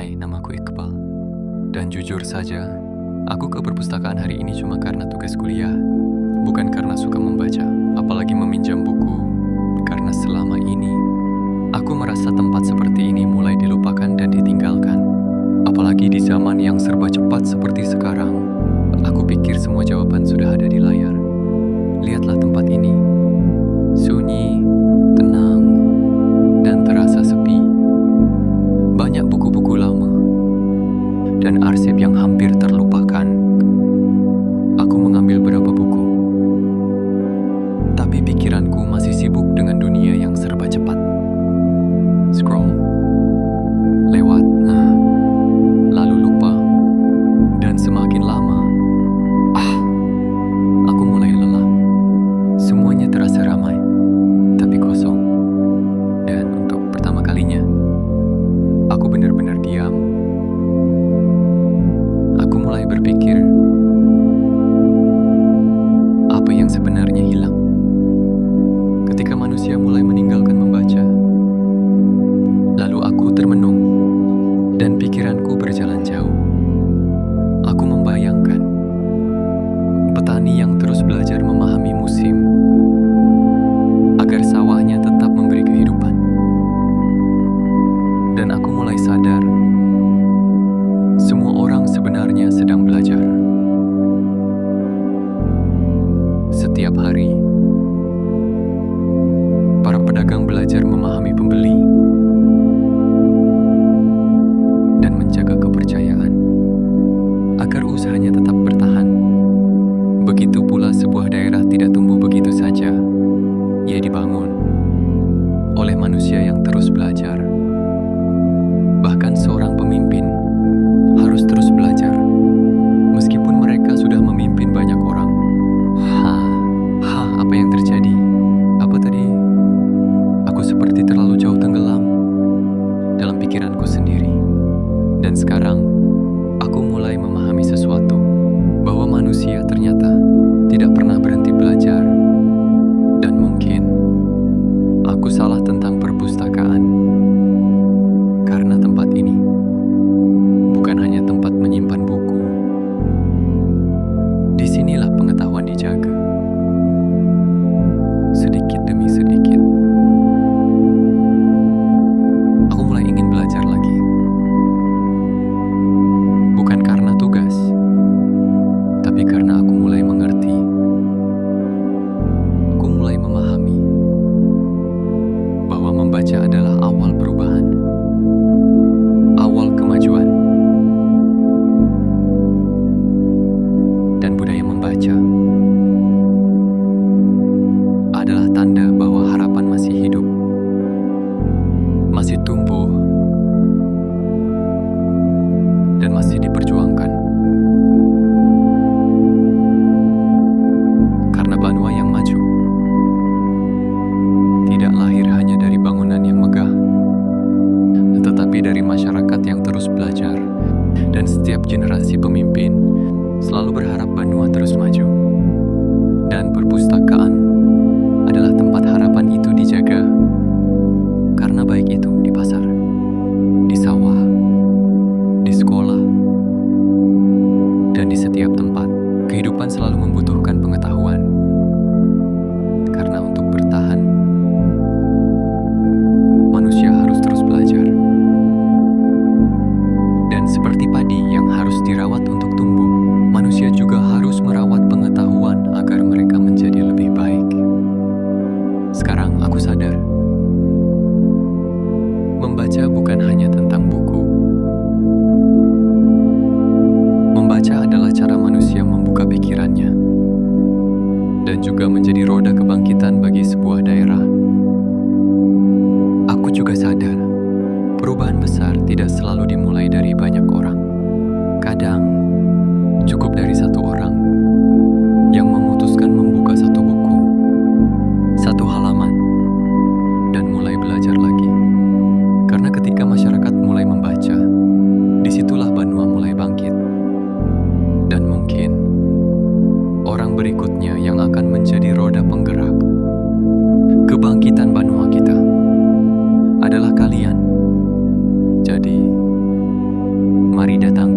Hai, namaku Iqbal. Dan jujur saja, aku ke perpustakaan hari ini cuma karena tugas kuliah, bukan karena suka membaca, apalagi meminjam buku. Karena selama ini, aku merasa tempat seperti ini mulai dilupakan dan ditinggalkan. Apalagi di zaman yang serba cepat seperti sekarang, aku pikir semua jawaban sudah ada di layar. Lihatlah tempat ini, sunyi, tenang, dan terasa sepi. Banyak buku-buku lama dan arsip yang hampir terlupakan. Aku mengambil beberapa buku, tapi pikiranku masih sibuk dengan dunia yang serba cepat. Scroll, lewat, lalu lupa, dan semakin lama, aku mulai lelah. Semuanya terasa ramai, tapi kosong. Dan untuk pertama kalinya, aku benar-benar diam. Aku mulai berpikir, apa yang sebenarnya hilang ketika manusia mulai meninggalkan membaca. Lalu aku termenung, dan pikiranku berjalan jauh. Aku membayangkan petani yang terus belajar memahami musim agar sawahnya tetap memberi kehidupan. Dan aku mulai sadar, semua orang sebenarnya sedang belajar. Setiap hari, para pedagang belajar memahami pembeli dan menjaga kepercayaan agar usahanya tetap bertahan. Begitu pula sebuah daerah tidak tumbuh begitu saja. Ia dibangun oleh manusia yang terus belajar. Bahkan seorang pemimpin harus terus belajar, meskipun mereka sudah memimpin banyak orang. Apa yang terjadi? Apa tadi? Aku seperti terlalu jauh tenggelam dalam pikiranku sendiri. Dan sekarang, aku mulai memahami sesuatu, bahwa manusia ternyata tidak pernah berhenti belajar. Dan mungkin aku salah tentang perpustakaan, karena tempat ini bukan hanya tempat menyimpan buku. Disinilah pengetahuan dijaga, sedikit demi sedikit. Aku mulai ingin belajar lagi, bukan karena tugas, tapi karena aku mulai mengerti. Aku mulai memahami bahwa membaca adalah awal perubahan, awal kemajuan. Dan budaya membaca adalah tanda bahwa harapan masih hidup, masih tumbuh, dan masih diperjuangkan. Karena Banua yang maju tidak lahir hanya dari bangunan yang megah, tetapi dari masyarakat yang terus belajar. Dan setiap generasi pemimpin selalu berharap Banua terus maju. Dan perpustakaan adalah tempat harapan itu dijaga. Karena baik itu di pasar, di sawah, di sekolah, dan di setiap tempat, kehidupan selalu membutuhkan pengetahuan. Karena untuk bertahan, manusia harus terus belajar. Dan seperti padi yang harus dirawat untuk tumbuh, manusia juga harus merawat pengetahuan agar mereka menjadi lebih baik. Sekarang aku sadar, membaca bukan hanya tentang buku. Membaca adalah cara manusia membuka pikirannya dan juga menjadi roda kebangkitan bagi sebuah daerah. Aku juga sadar, perubahan besar tidak selalu dimulai dari banyak orang. Kadang, cukup dari satu orang yang memutuskan membuka satu buku, satu halaman, dan mulai belajar lagi. Karena ketika masyarakat mulai membaca, disitulah Banua mulai bangkit. Dan mungkin orang berikutnya yang akan menjadi roda penggerak kebangkitan Banua kita adalah kalian. Jadi, mari datang